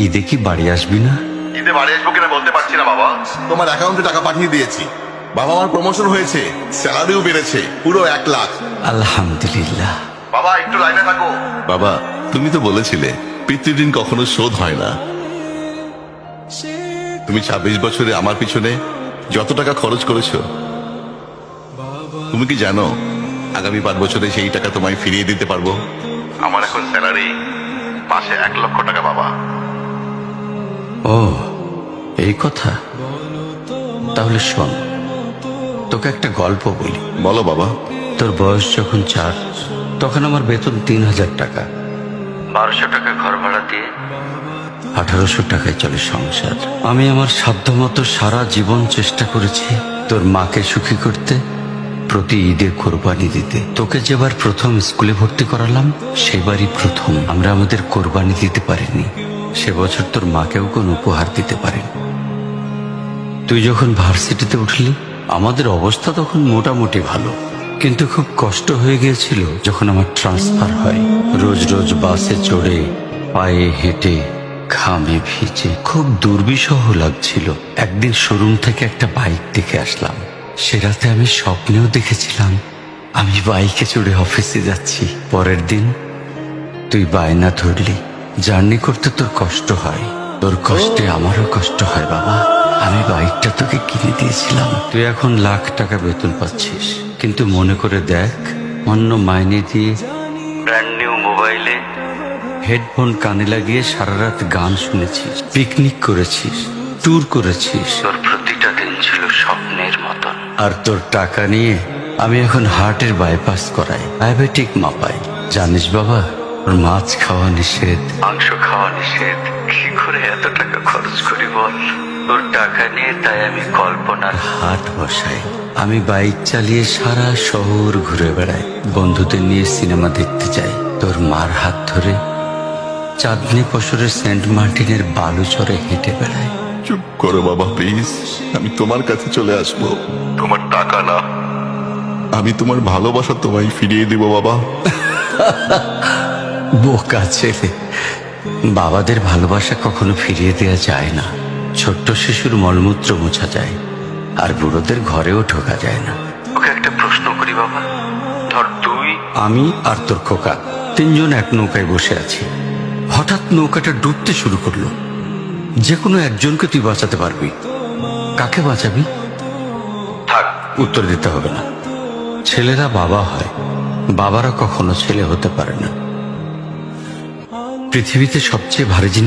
ঈদে কি বাড়ি আসবি না? ঈদে বাড়ি আসবো কিনা বলতে পারছি না বাবা। তোমার অ্যাকাউন্টে টাকা পাঠিয়ে দিয়েছি বাবা। আমার প্রমোশন হয়েছে, স্যালারিও বেড়েছে, পুরো 1 লাখ। আলহামদুলিল্লাহ। বাবা একটু লাইনে থাকো। বাবা তুমি তো বলেছিলে পিতৃঋণ কখনো শোধ হয় না। তুমি 26 বছরে আমার পিছনে যত টাকা খরচ করেছো, তুমি কি জানো আগামী 5 বছরে সেই টাকা তোমায় ফিরিয়ে দিতে পারবো? আমার এখন স্যালারি মাসে 1 লক্ষ টাকা বাবা। ও এই কথা, তাহলে শোন, তোকে একটা গল্প বলি। বলো বাবা। তোর বয়স যখন 4, তখন আমার বেতন 3000 টাকা। 1200 টাকা ঘর ভাড়া দিয়ে 1800 টাকায় চলে সংসার। আমি আমার সাধ্যমতো সারা জীবন চেষ্টা করেছি তোর মাকে সুখী করতে, প্রতি ঈদে কোরবানি দিতে। তোকে যেবার প্রথম স্কুলে ভর্তি করালাম, সেবারই প্রথম আমরা আমাদের কোরবানি দিতে পারিনি। সে বছর তোর মাকেও কোনো উপহার দিতে পারিনি। তুই যখন ভার্সিটিতে উঠলি, আমাদের অবস্থা তখন মোটামুটি ভালো, কিন্তু খুব কষ্ট হয়ে গিয়েছিল যখন আমার ট্রান্সফার হয়। রোজ রোজ বাসে চড়ে, পায়ে হেঁটে, ঘামে ভিজে খুব দুর্বিষহ লাগছিল। একদিন শোরুম থেকে একটা বাইক দেখে আসলাম। সে রাতে আমি স্বপ্নেও দেখেছিলাম আমি বাইকে চড়ে অফিসে যাচ্ছি। পরের দিন তুই বায়না ধরলি, জার্নি করতে তোর কষ্ট হয়। তোর কষ্টে আমারও কষ্ট হয় বাবা। আমি বাইকটা তোকে কিনে দিয়েছিলাম। তুই এখন লাখ টাকা বেতন পাচ্ছিস, কিন্তু মনে করে দেখ, অন্য মাইনে দিয়ে ব্র্যান্ড নিউ মোবাইলে হেডফোন কানে লাগিয়ে সারা রাত গান শুনেছিস, পিকনিক করেছিস, ট্যুর করেছিস। তোর প্রতিটা দিন ছিল স্বপ্নের মতন। আর তোর টাকা নিয়ে আমি এখন হার্টের বাইপাস করাই, ডায়াবেটিক মাপাই। জানিস বাবা, তোর মাছ খাওয়া নিষেধ, মাংস খাওয়া নিষেধ। কি করে এত টাকা খরচ করি বল? তোর টাকা নিয়ে তাই আমি কল্পনার হাট বসাই। আমি বাইক চালিয়ে সারা শহর ঘুরে বেড়াই, বন্ধুদের নিয়ে সিনেমা দেখতে যাই। তোর মার হাত ধরে চাঁদনি পশরের সেন্ট মার্টিনের বালুচরে হেঁটে বেড়াই। চুপ করো বাবা প্লিজ। আমি তোমার কাছে চলে আসবো, তোমার টাকা না, আমি তোমার ভালোবাসা তোমায় ফিরিয়ে দিব বাবা। বোকা ছেলে, বাবাদের ভালোবাসা কখনো ফিরিয়ে দেওয়া যায় না। ছোট্ট শিশুর মলমূত্র মোছা যায়, আর বুড়োদের ঘরেও ঢোকা যায় না। ওকে একটা প্রশ্ন করি বাবা, ধর তুই, আমি আর তোর খোকা তিনজন এক নৌকায় বসে আছি। হঠাৎ নৌকাটা ডুবতে শুরু করলো। যে কোনো একজনকে তুই বাঁচাতে পারবি, কাকে বাঁচাবি? থাক, উত্তর দিতে হবে না। ছেলেরা বাবা হয়, বাবারা কখনো ছেলে হতে পারে না। পৃথিবীতে সবচেয়ে ভারী জিনিস